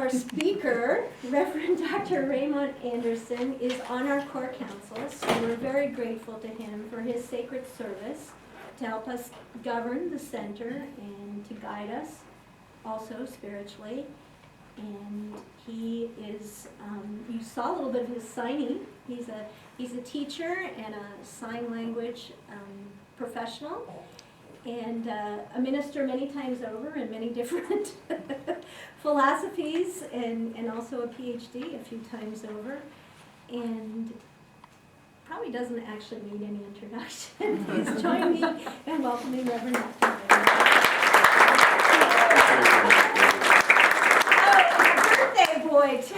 Our speaker, Reverend Dr. Raymont Anderson, is on our core council, so we're very grateful to him for his sacred service to help us govern the center and to guide us also spiritually. And he is, you saw a little bit of his signing. He's a teacher and a sign language professional, and a minister many times over in many different philosophies, and also a PhD a few times over, and probably doesn't actually need any introduction. Please join me in welcoming Reverend Dr. Birthday boy too.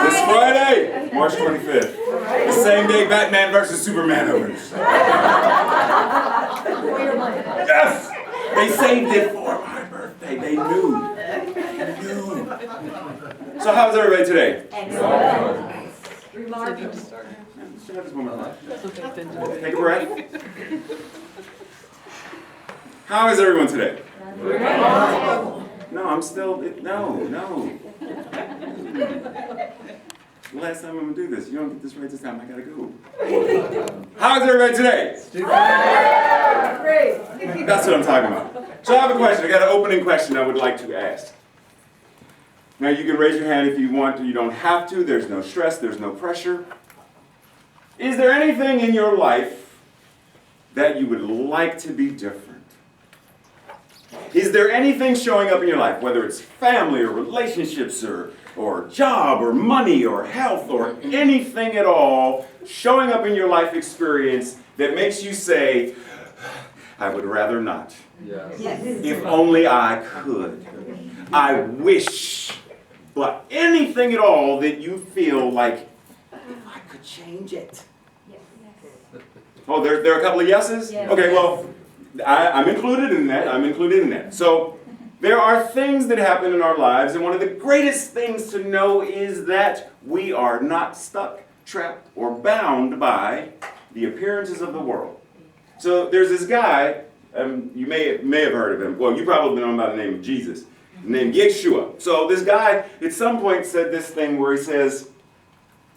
This Friday, March 25th. The same day Batman versus Superman opens. Yes! They saved it for my birthday. They knew. So how's everybody today? Excellent. Remarkable. Still have this moment left. Take a breath. How is everyone today? No, I'm still, no. The last time I'm going to do this. You don't get this right this time, I got to go. How is everybody today? Great. That's what I'm talking about. So I have a question. I got an opening question I would like to ask. Now you can raise your hand if you want to. You don't have to. There's no stress. There's no pressure. Is there anything in your life that you would like to be different? Is there anything showing up in your life, whether it's family or relationships or job or money or health or anything at all, showing up in your life experience that makes you say, I would rather not. Yes. If only I could. I wish. But anything at all that you feel like, if I could change it. Yes. Oh, there are a couple of yeses? Yes. Okay, well, I'm included in that. So there are things that happen in our lives, and one of the greatest things to know is that we are not stuck, trapped, or bound by the appearances of the world. So there's this guy, you may have heard of him. Well, you probably know him by the name of Jesus, named Yeshua. So this guy at some point said this thing where he says,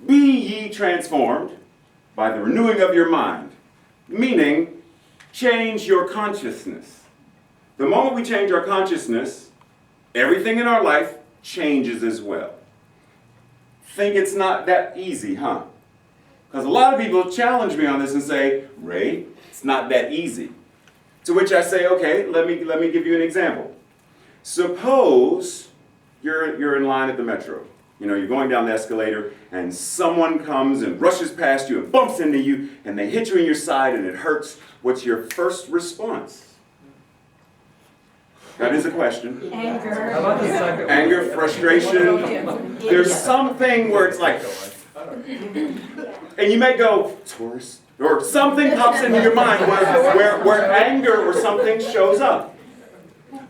"Be ye transformed by the renewing of your mind," meaning change your consciousness. The moment we change our consciousness, everything in our life changes as well. Think it's not that easy, huh? Because a lot of people challenge me on this and say, Ray, it's not that easy. To which I say, okay, let me give you an example. Suppose you're in line at the metro. You know, you're going down the escalator and someone comes and rushes past you and bumps into you and they hit you in your side and it hurts. What's your first response? That is a question. Anger. How about the second one? Anger, frustration. There's something where it's like, and you may go, tourist, or something pops into your mind where anger or something shows up.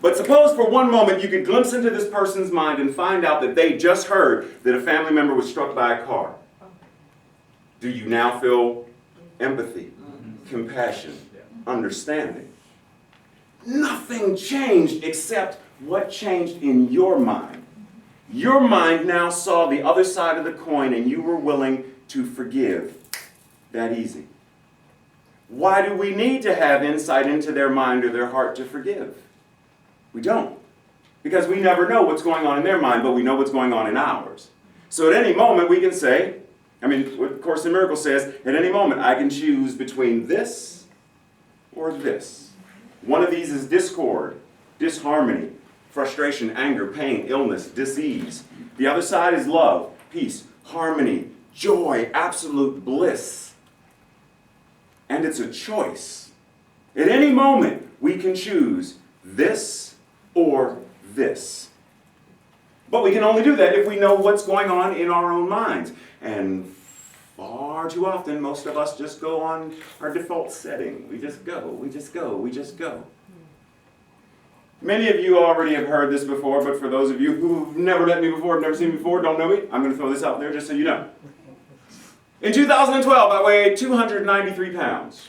But suppose for one moment you could glimpse into this person's mind and find out that they just heard that a family member was struck by a car. Do you now feel empathy, compassion, understanding? Nothing changed except what changed in your mind. Your mind now saw the other side of the coin and you were willing to forgive that easy. Why do we need to have insight into their mind or their heart to forgive? We don't. Because we never know what's going on in their mind, but we know what's going on in ours. So at any moment we can say, what Course in Miracles says, at any moment I can choose between this or this. One of these is discord, disharmony, frustration, anger, pain, illness, disease. The other side is love, peace, harmony, joy, absolute bliss. And it's a choice. At any moment we can choose this or this. But we can only do that if we know what's going on in our own minds. And far too often, most of us just go on our default setting. We just go. Many of you already have heard this before, but for those of you who've never met me before, have never seen me before, don't know me, I'm going to throw this out there just so you know. In 2012, I weighed 293 pounds.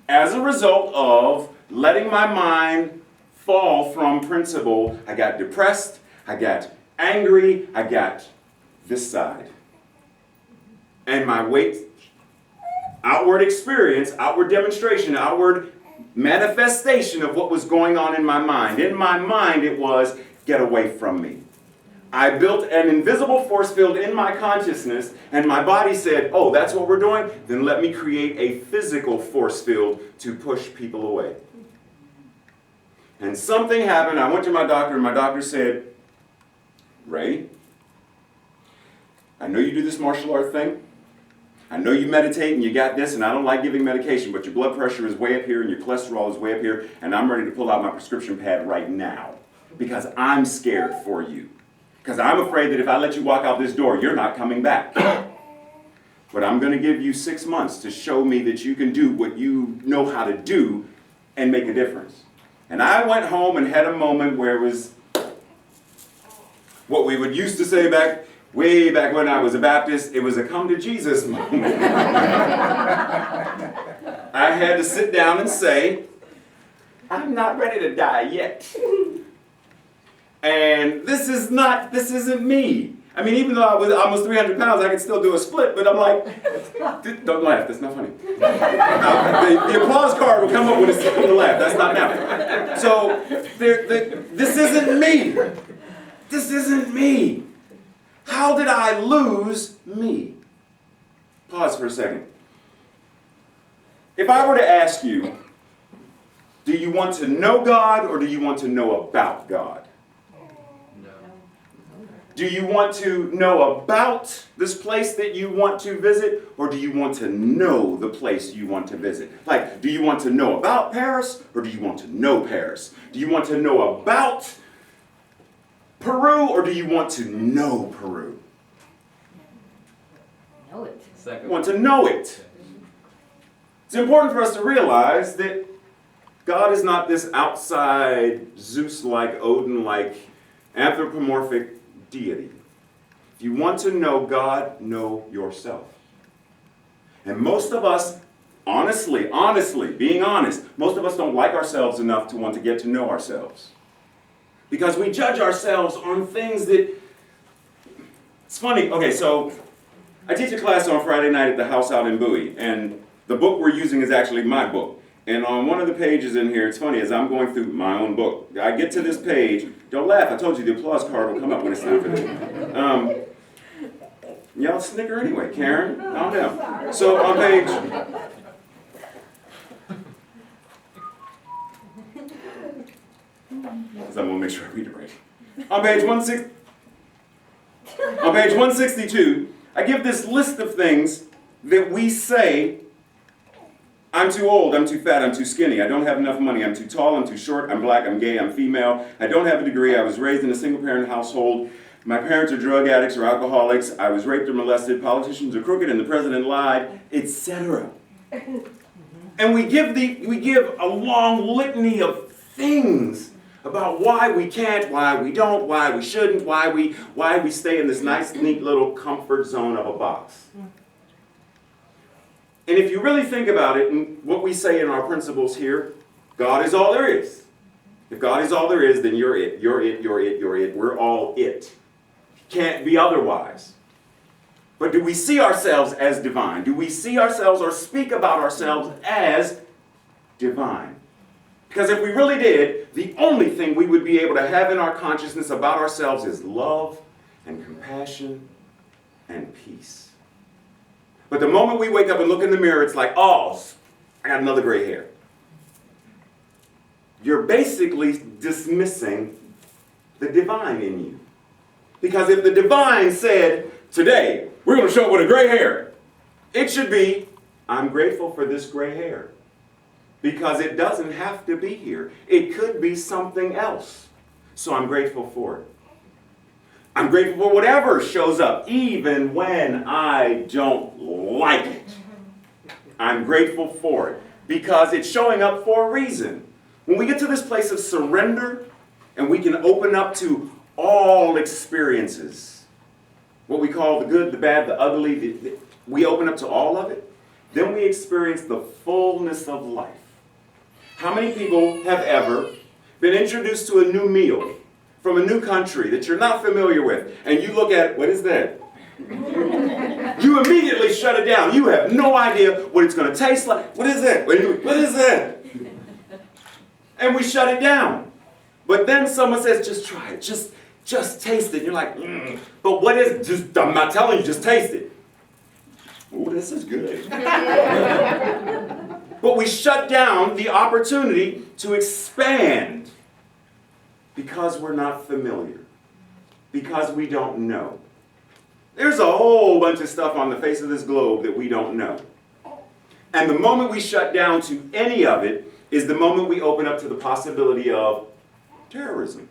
As a result of letting my mind fall from principle, I got depressed, I got angry, I got this side. And my weight, outward experience, outward demonstration, outward manifestation of what was going on in my mind. In my mind, it was, get away from me. I built an invisible force field in my consciousness, and my body said, oh, that's what we're doing? Then let me create a physical force field to push people away. And something happened. I went to my doctor, and my doctor said, Ray, I know you do this martial art thing. I know you meditate and you got this, and I don't like giving medication, but your blood pressure is way up here and your cholesterol is way up here, and I'm ready to pull out my prescription pad right now because I'm scared for you. Because I'm afraid that if I let you walk out this door, you're not coming back. But I'm going to give you 6 months to show me that you can do what you know how to do and make a difference. And I went home and had a moment where it was what we would used to say way back when I was a Baptist, it was a come to Jesus moment. I had to sit down and say, I'm not ready to die yet. And this isn't me. I mean, even though I was almost 300 pounds, I could still do a split, but I'm like, don't laugh, that's not funny. The applause card will come up when it's time to laugh, that's not now. So, this isn't me. This isn't me. How did I lose me? Pause for a second. If I were to ask you, do you want to know God or do you want to know about God? Do you want to know about this place that you want to visit, or do you want to know the place you want to visit? Like, do you want to know about Paris, or do you want to know Paris? Do you want to know about Peru, or do you want to know Peru? Know it. You want to know it. It's important for us to realize that God is not this outside, Zeus-like, Odin-like, anthropomorphic deity. If you want to know God, know yourself. And most of us, honestly, being honest, most of us don't like ourselves enough to want to get to know ourselves. Because we judge ourselves on things that, it's funny, okay, so I teach a class on Friday night at the house out in Bowie, and the book we're using is actually my book. And on one of the pages in here, it's funny, as I'm going through my own book, I get to this page, don't laugh, I told you the applause card will come up when it's time for this. Y'all snicker anyway, Karen, calm down. So on page, because I'm going to make sure I read it right. On page 162, I give this list of things that we say. I'm too old, I'm too fat, I'm too skinny, I don't have enough money, I'm too tall, I'm too short, I'm black, I'm gay, I'm female, I don't have a degree, I was raised in a single-parent household, my parents are drug addicts or alcoholics, I was raped or molested, politicians are crooked and the president lied, etc. And we give a long litany of things about why we can't, why we don't, why we shouldn't, why we stay in this nice, neat little comfort zone of a box. And if you really think about it, and what we say in our principles here, God is all there is. If God is all there is, then you're it. You're it, you're it, you're it. We're all it. Can't be otherwise. But do we see ourselves as divine? Do we see ourselves or speak about ourselves as divine? Because if we really did, the only thing we would be able to have in our consciousness about ourselves is love and compassion and peace. But the moment we wake up and look in the mirror, it's like, oh, I got another gray hair. You're basically dismissing the divine in you. Because if the divine said, today, we're going to show up with a gray hair, it should be, I'm grateful for this gray hair. Because it doesn't have to be here. It could be something else. So I'm grateful for it. I'm grateful for whatever shows up, even when I don't like it. I'm grateful for it because it's showing up for a reason. When we get to this place of surrender and we can open up to all experiences, what we call the good, the bad, the ugly, we open up to all of it, then we experience the fullness of life. How many people have ever been introduced to a new meal? from a new country that you're not familiar with, and you look at, what is that? You immediately shut it down. You have no idea what it's going to taste like. What is that? What is that? And we shut it down. But then someone says, just try it. Just taste it. You're like, but what is it? I'm not telling you, just taste it. Oh, this is good. But we shut down the opportunity to expand because we're not familiar, because we don't know. There's a whole bunch of stuff on the face of this globe that we don't know. And the moment we shut down to any of it is the moment we open up to the possibility of terrorism.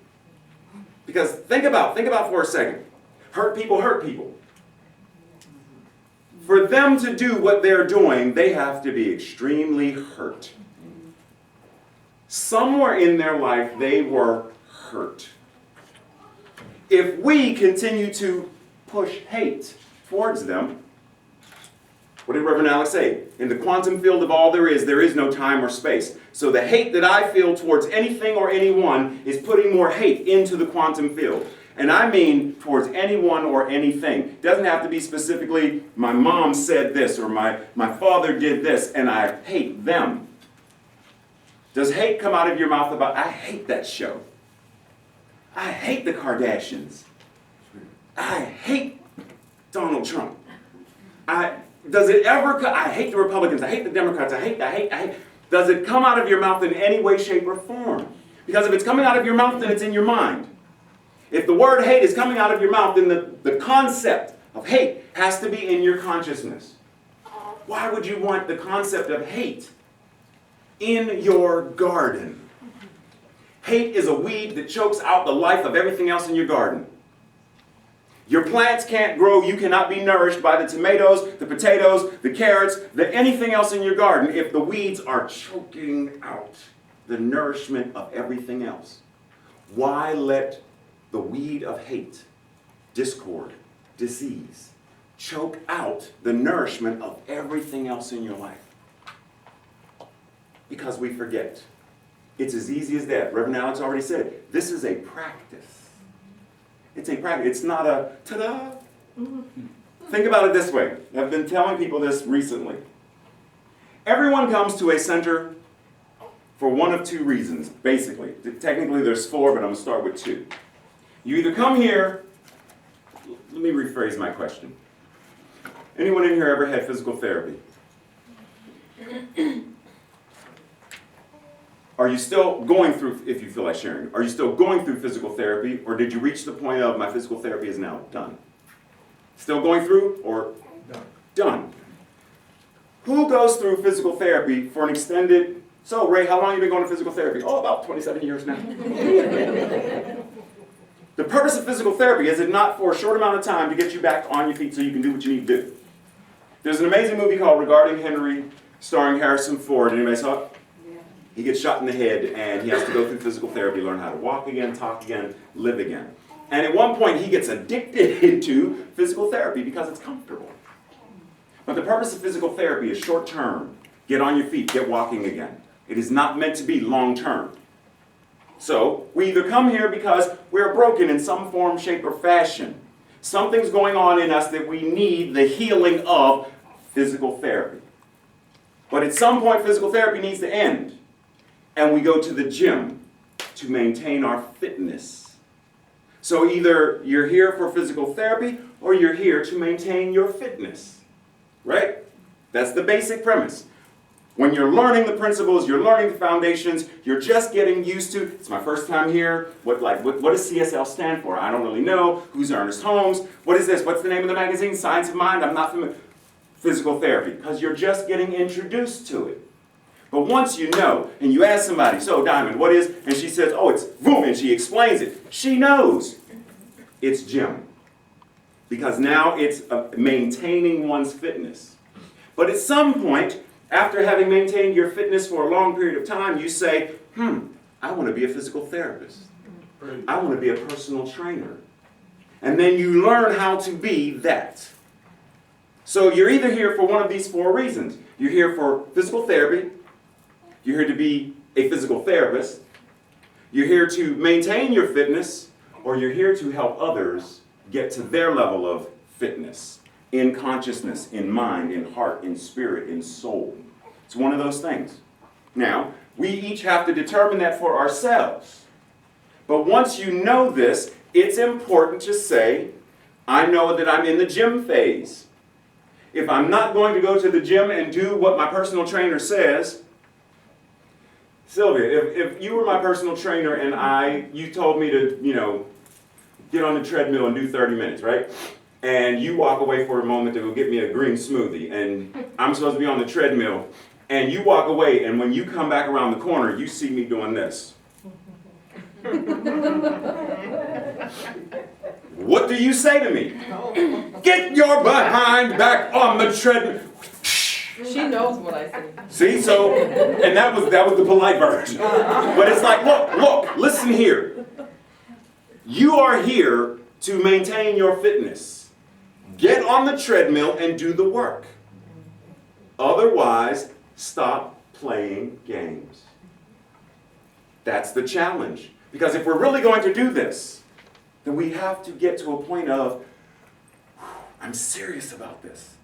Because think about for a second. Hurt people hurt people. For them to do what they're doing, they have to be extremely hurt. Somewhere in their life, they were hurt. If we continue to push hate towards them, what did Reverend Alex say? In the quantum field of all there is no time or space. So the hate that I feel towards anything or anyone is putting more hate into the quantum field. And I mean towards anyone or anything. It doesn't have to be specifically, my mom said this or my father did this and I hate them. Does hate come out of your mouth about, I hate that show. I hate the Kardashians. I hate Donald Trump. Does it ever I hate the Republicans. I hate the Democrats. I hate. Does it come out of your mouth in any way, shape, or form? Because if it's coming out of your mouth, then it's in your mind. If the word hate is coming out of your mouth, then the concept of hate has to be in your consciousness. Why would you want the concept of hate in your garden? Hate is a weed that chokes out the life of everything else in your garden. Your plants can't grow, you cannot be nourished by the tomatoes, the potatoes, the carrots, anything else in your garden if the weeds are choking out the nourishment of everything else. Why let the weed of hate, discord, disease, choke out the nourishment of everything else in your life? Because we forget. It's as easy as that. Reverend Alex already said it. This is a practice. It's a practice. It's not a ta-da. Think about it this way. I've been telling people this recently. Everyone comes to a center for one of two reasons, basically. Technically there's four, but I'm going to start with two. You either come here, let me rephrase my question. Anyone in here ever had physical therapy? Are you still going through, if you feel like sharing, are you still going through physical therapy, or did you reach the point of my physical therapy is now done? Still going through, or done? Who goes through physical therapy for an extended, so Ray, how long have you been going to physical therapy? Oh, about 27 years now. The purpose of physical therapy is it not for a short amount of time to get you back on your feet so you can do what you need to do. There's an amazing movie called Regarding Henry, starring Harrison Ford. Anybody saw it? He gets shot in the head, and he has to go through physical therapy, learn how to walk again, talk again, live again. And at one point, he gets addicted to physical therapy because it's comfortable. But the purpose of physical therapy is short-term. Get on your feet, get walking again. It is not meant to be long-term. So, we either come here because we're broken in some form, shape, or fashion. Something's going on in us that we need the healing of physical therapy. But at some point, physical therapy needs to end. And we go to the gym to maintain our fitness. So either you're here for physical therapy or you're here to maintain your fitness. Right? That's the basic premise. When you're learning the principles, you're learning the foundations, you're just getting used to, it's my first time here, what does CSL stand for? I don't really know. Who's Ernest Holmes? What is this? What's the name of the magazine? Science of Mind? I'm not familiar. Physical therapy, because you're just getting introduced to it. But once you know, and you ask somebody, so Diamond, what is, and she says, oh, it's boom, and she explains it. She knows it's gym. Because now it's maintaining one's fitness. But at some point, after having maintained your fitness for a long period of time, you say, I want to be a physical therapist. I want to be a personal trainer. And then you learn how to be that. So you're either here for one of these four reasons. You're here for physical therapy. You're here to be a physical therapist. You're here to maintain your fitness, or you're here to help others get to their level of fitness, in consciousness, in mind, in heart, in spirit, in soul. It's one of those things. Now, we each have to determine that for ourselves. But once you know this, it's important to say, I know that I'm in the gym phase. If I'm not going to go to the gym and do what my personal trainer says, Sylvia, if you were my personal trainer and you told me to, get on the treadmill and do 30 minutes, right? And you walk away for a moment to go get me a green smoothie, and I'm supposed to be on the treadmill, and you walk away, and when you come back around the corner, you see me doing this. What do you say to me? Get your behind back on the treadmill. She knows what I say. See, so, and that was the polite version. But it's like, look, listen here. You are here to maintain your fitness. Get on the treadmill and do the work. Otherwise, stop playing games. That's the challenge. Because if we're really going to do this, then we have to get to a point of, I'm serious about this.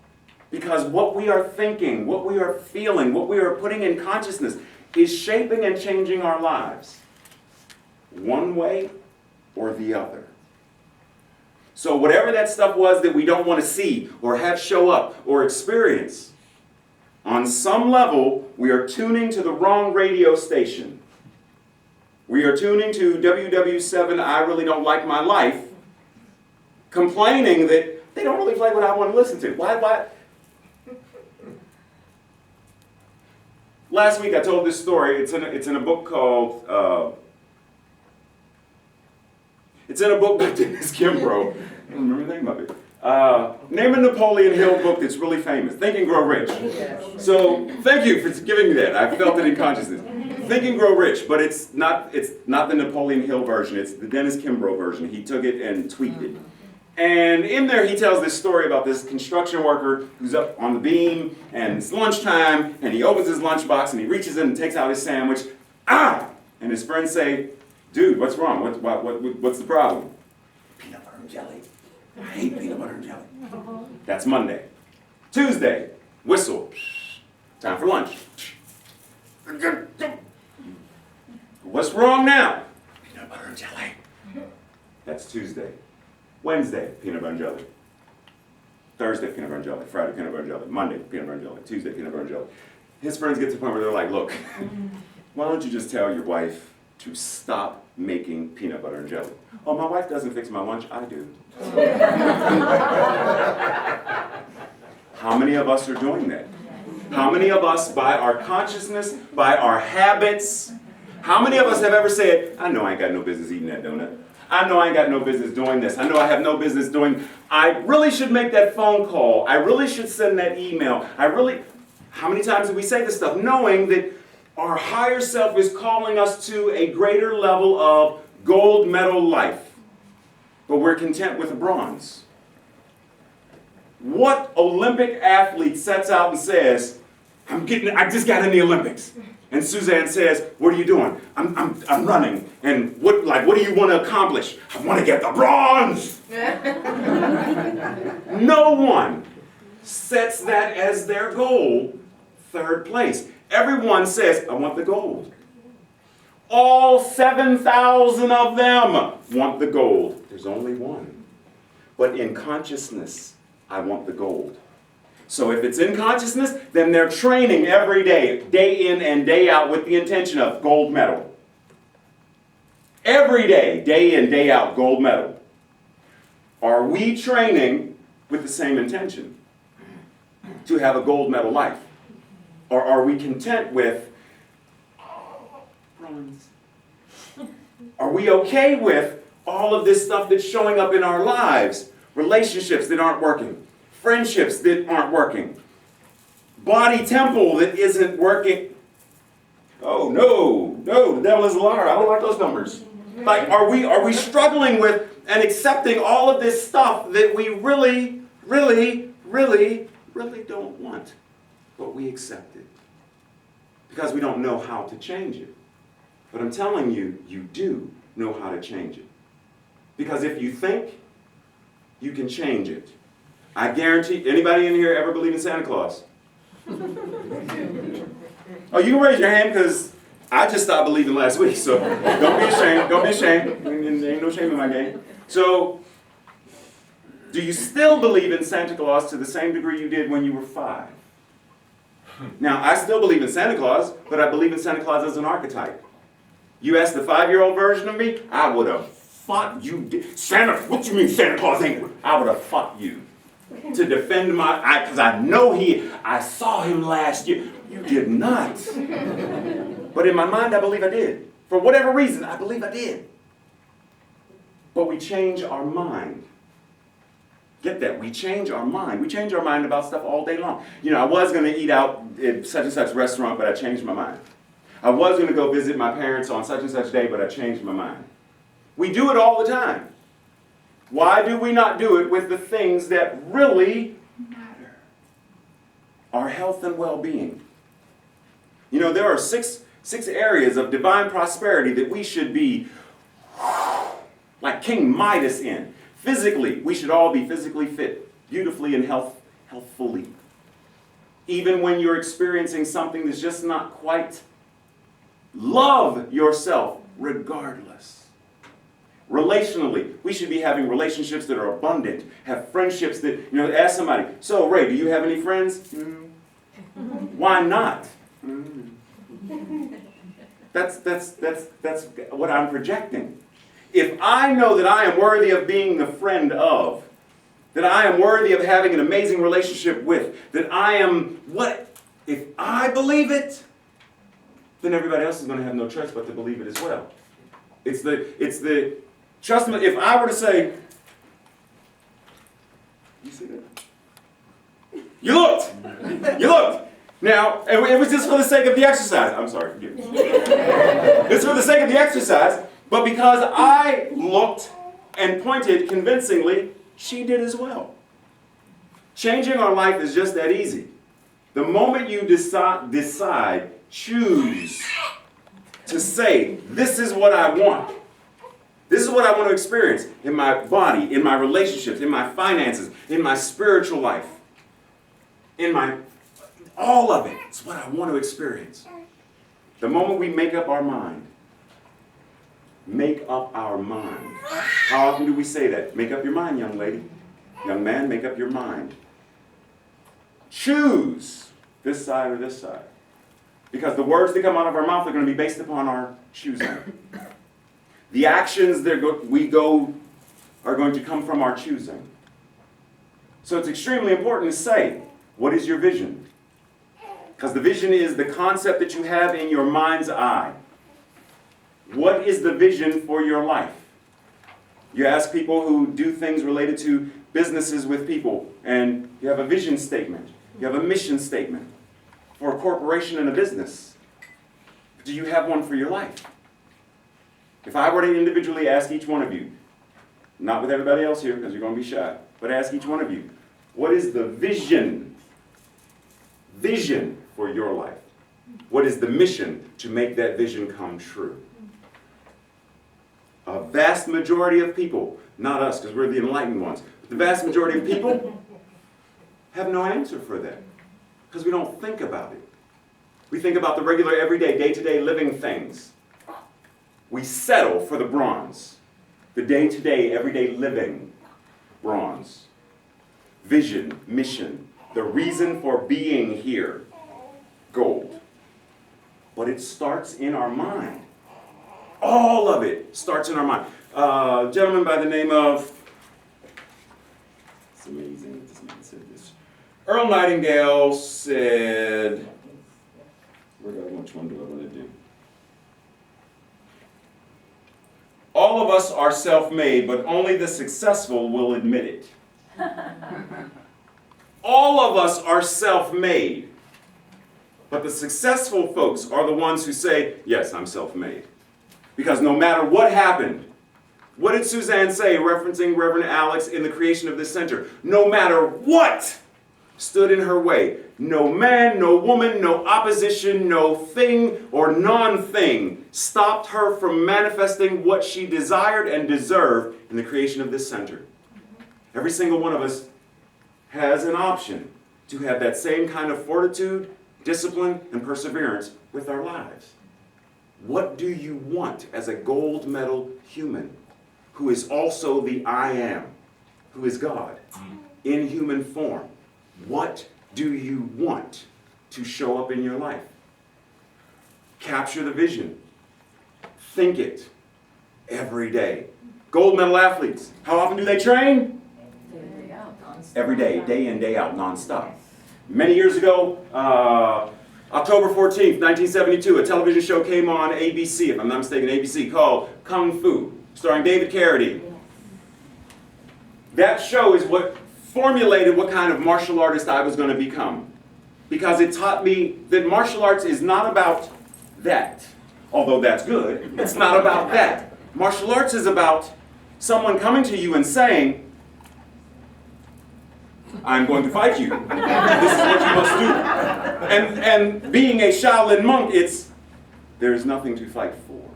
Because what we are thinking, what we are feeling, what we are putting in consciousness is shaping and changing our lives. One way or the other. So whatever that stuff was that we don't want to see or have show up or experience, on some level, we are tuning to the wrong radio station. We are tuning to WW7, I Really Don't Like My Life, complaining that they don't really play what I want to listen to. Why? Last week I told this story. It's in a book called, it's in a book by Dennis Kimbrough. I don't remember the name of it. Name a Napoleon Hill book that's really famous. Think and Grow Rich. So thank you for giving me that. I felt it in consciousness. Think and Grow Rich, but it's not the Napoleon Hill version. It's the Dennis Kimbrough version. He took it and tweaked it. And in there he tells this story about this construction worker who's up on the beam, and it's lunchtime, and he opens his lunchbox and he reaches in and takes out his sandwich. Ah! And his friends say, dude, what's wrong? What's the problem? Peanut butter and jelly. I hate peanut butter and jelly. That's Monday. Tuesday, whistle. Time for lunch. What's wrong now? Peanut butter and jelly. That's Tuesday. Wednesday, peanut butter and jelly. Thursday, peanut butter and jelly. Friday, peanut butter and jelly. Monday, peanut butter and jelly. Tuesday, peanut butter and jelly. His friends get to the point where they're like, look, why don't you just tell your wife to stop making peanut butter and jelly? Oh, my wife doesn't fix my lunch, I do. How many of us are doing that? How many of us, by our consciousness, by our habits, how many of us have ever said, I know I ain't got no business eating that donut. I know I ain't got no business doing this. I know I have no business doing, I really should make that phone call. I really should send that email. How many times do we say this stuff knowing that our higher self is calling us to a greater level of gold medal life, but we're content with a bronze? What Olympic athlete sets out and says, I just got in the Olympics? And Suzanne says, what are you doing? I'm running. And what do you want to accomplish? I want to get the bronze. No one sets that as their goal, third place. Everyone says, I want the gold. All 7,000 of them want the gold. There's only one. But in consciousness, I want the gold. So if it's in consciousness, then they're training every day, day in and day out, with the intention of gold medal. Every day, day in, day out, gold medal. Are we training with the same intention to have a gold medal life? Or are we content with bronze? Are we okay with all of this stuff that's showing up in our lives? Relationships that aren't working. Friendships that aren't working. Body temple that isn't working. Oh, no, the devil is a liar. I don't like those numbers. Like, are we struggling with and accepting all of this stuff that we really, really, really, really don't want? But we accept it. Because we don't know how to change it. But I'm telling you, you do know how to change it. Because if you think, you can change it. I guarantee, anybody in here ever believe in Santa Claus? Oh, you can raise your hand because I just stopped believing last week, so don't be ashamed, don't be ashamed. There ain't no shame in my game. So, do you still believe in Santa Claus to the same degree you did when you were 5? Now, I still believe in Santa Claus, but I believe in Santa Claus as an archetype. You asked the 5-year-old version of me, I would have fought you. Santa, what you mean Santa Claus ain't? I would have fought you to defend because I know I saw him last year. You did not. But in my mind, I believe I did. For whatever reason, I believe I did. But we change our mind. Get that? We change our mind. We change our mind about stuff all day long. You know, I was going to eat out at such and such restaurant, but I changed my mind. I was going to go visit my parents on such and such day, but I changed my mind. We do it all the time. Why do we not do it with the things that really matter? Our health and well-being. You know, there are six areas of divine prosperity that we should be like King Midas in. Physically, we should all be physically fit, beautifully and healthfully. Even when you're experiencing something that's just not quite, love yourself regardless. Relationally, we should be having relationships that are abundant, have friendships that, you know, ask somebody, so Ray, do you have any friends? Why not? That's what I'm projecting. If I know that I am worthy of being the friend of, that I am worthy of having an amazing relationship with, that I am if I believe it, then everybody else is going to have no choice but to believe it as well. It's the trust me, if I were to say, you see that? You looked. Now, it was just for the sake of the exercise. I'm sorry, forgive me. It's for the sake of the exercise, but because I looked and pointed convincingly, she did as well. Changing our life is just that easy. The moment you decide, choose to say, this is what I want. This is what I want to experience in my body, in my relationships, in my finances, in my spiritual life, all of it. It's what I want to experience. The moment we make up our mind, make up our mind. How often do we say that? Make up your mind, young lady. Young man, make up your mind. Choose this side or this side. Because the words that come out of our mouth are going to be based upon our choosing. The actions that we go are going to come from our choosing. So it's extremely important to say, what is your vision? Because the vision is the concept that you have in your mind's eye. What is the vision for your life? You ask people who do things related to businesses with people, and you have a vision statement. You have a mission statement for a corporation and a business. Do you have one for your life? If I were to individually ask each one of you, not with everybody else here because you're going to be shy, but ask each one of you, what is the vision for your life? What is the mission to make that vision come true? A vast majority of people, not us because we're the enlightened ones, but the vast majority of people have no answer for that because we don't think about it. We think about the regular, everyday, day-to-day living things. We settle for the bronze, the day-to-day, everyday living bronze. Vision, mission, the reason for being here, gold. But it starts in our mind. All of it starts in our mind. A gentleman by the name of, it's amazing that this man said this. Earl Nightingale said, which one do I want to do? All of us are self-made, but only the successful will admit it. All of us are self-made, but the successful folks are the ones who say, yes, I'm self-made. Because no matter what happened, what did Suzanne say, referencing Reverend Alex in the creation of this center? No matter what stood in her way. No man, no woman, no opposition, no thing or non-thing stopped her from manifesting what she desired and deserved in the creation of this center. Every single one of us has an option to have that same kind of fortitude, discipline, and perseverance with our lives. What do you want as a gold medal human who is also the I am, who is God, in human form? What do you want to show up in your life? Capture the vision. Think it every day. Gold medal athletes, how often do they train? Every day in, day out, nonstop. Many years ago, October 14th, 1972, a television show came on ABC, if I'm not mistaken, ABC, called Kung Fu, starring David Carradine. That show is what formulated what kind of martial artist I was going to become. Because it taught me that martial arts is not about that. Although that's good, it's not about that. Martial arts is about someone coming to you and saying, I'm going to fight you. This is what you must do. And being a Shaolin monk, it's, there is nothing to fight for.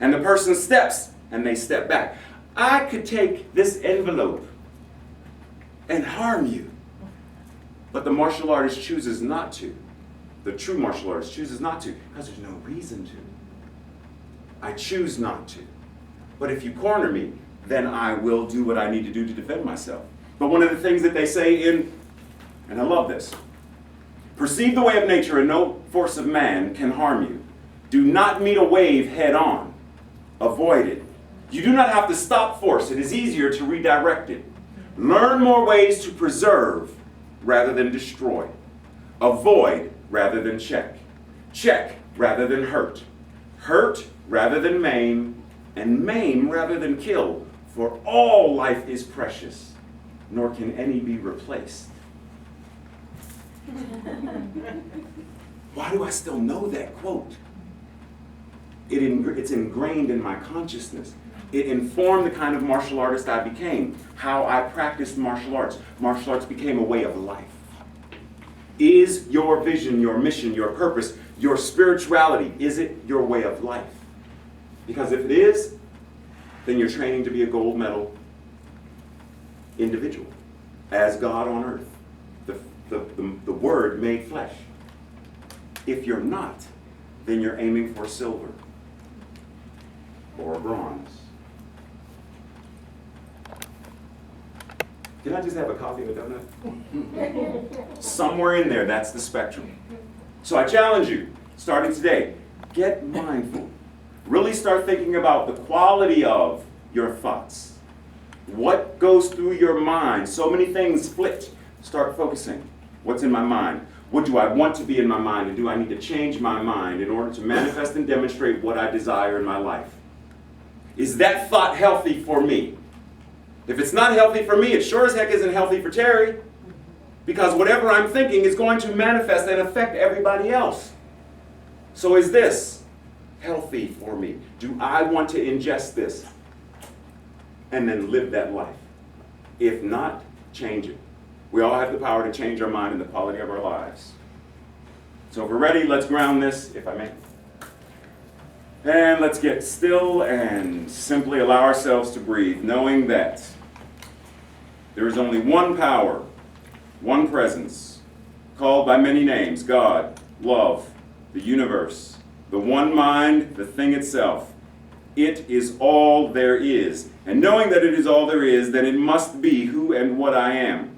And the person steps, and they step back. I could take this envelope and harm you. But the martial artist chooses not to. The true martial artist chooses not to, because there's no reason to. I choose not to. But if you corner me, then I will do what I need to do to defend myself. But one of the things that they say in, and I love this, perceive the way of nature and no force of man can harm you. Do not meet a wave head on. Avoid it. You do not have to stop force. It is easier to redirect it. Learn more ways to preserve rather than destroy. Avoid rather than check. Check rather than hurt. Hurt rather than maim. And maim rather than kill. For all life is precious, nor can any be replaced. Why do I still know that quote? It's ingrained in my consciousness. It informed the kind of martial artist I became, how I practiced martial arts. Martial arts became a way of life. Is your vision, your mission, your purpose, your spirituality, is it your way of life? Because if it is, then you're training to be a gold medal individual, as God on earth, the Word made flesh. If you're not, then you're aiming for silver or bronze. Can I just have a coffee and a donut? Somewhere in there, that's the spectrum. So I challenge you, starting today, get mindful. Really start thinking about the quality of your thoughts. What goes through your mind? So many things flipped. Start focusing. What's in my mind? What do I want to be in my mind? And do I need to change my mind in order to manifest and demonstrate what I desire in my life? Is that thought healthy for me? If it's not healthy for me, it sure as heck isn't healthy for Terry. Because whatever I'm thinking is going to manifest and affect everybody else. So is this healthy for me? Do I want to ingest this and then live that life? If not, change it. We all have the power to change our mind and the quality of our lives. So if we're ready, let's ground this, if I may. And let's get still and simply allow ourselves to breathe, knowing that there is only one power, one presence, called by many names: God, love, the universe, the one mind, the thing itself. It is all there is. And knowing that it is all there is, then it must be who and what I am.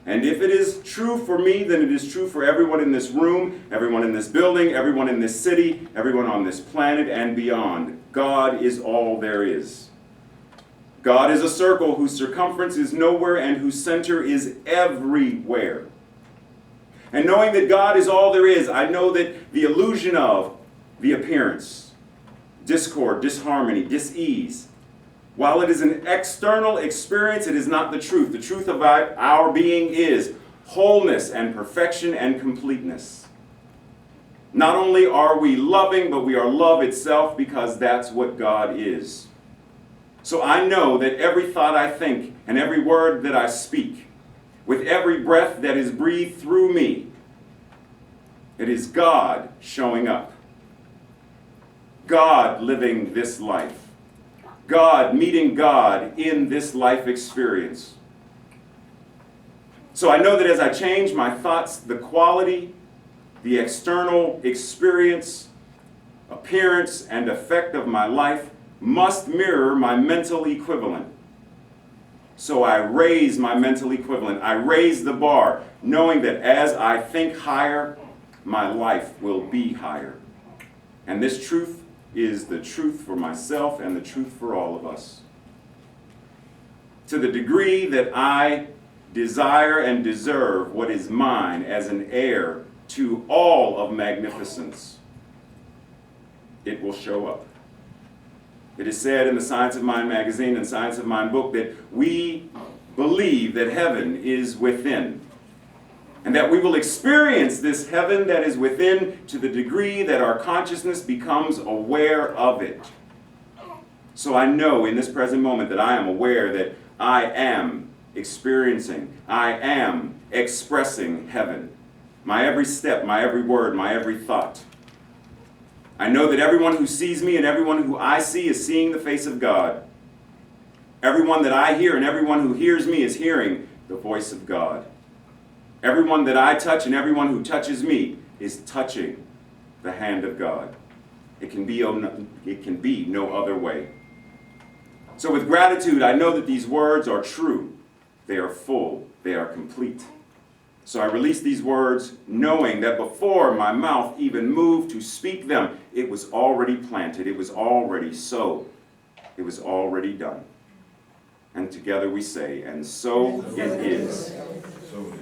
And if it is true for me, then it is true for everyone in this room, everyone in this building, everyone in this city, everyone on this planet and beyond. God is all there is. God is a circle whose circumference is nowhere and whose center is everywhere. And knowing that God is all there is, I know that the illusion of the appearance, discord, disharmony, dis-ease, while it is an external experience, it is not the truth. The truth of our being is wholeness and perfection and completeness. Not only are we loving, but we are love itself, because that's what God is. So I know that every thought I think and every word that I speak with every breath that is breathed through me, it is God showing up. God living this life. God meeting God in this life experience. So I know that as I change my thoughts, the quality, the external experience, appearance, and effect of my life must mirror my mental equivalent. So I raise my mental equivalent. I raise the bar, knowing that as I think higher, my life will be higher. And this truth is the truth for myself and the truth for all of us. To the degree that I desire and deserve what is mine as an heir to all of magnificence, it will show up. It is said in the Science of Mind magazine and Science of Mind book that we believe that heaven is within, and that we will experience this heaven that is within to the degree that our consciousness becomes aware of it. So I know in this present moment that I am aware that I am experiencing, I am expressing heaven. My every step, my every word, my every thought. I know that everyone who sees me and everyone who I see is seeing the face of God. Everyone that I hear and everyone who hears me is hearing the voice of God. Everyone that I touch and everyone who touches me is touching the hand of God. It can be no other way. So with gratitude, I know that these words are true. They are full. They are complete. So I release these words knowing that before my mouth even moved to speak them, it was already planted. It was already so. It was already done. And together we say, and so it is. So,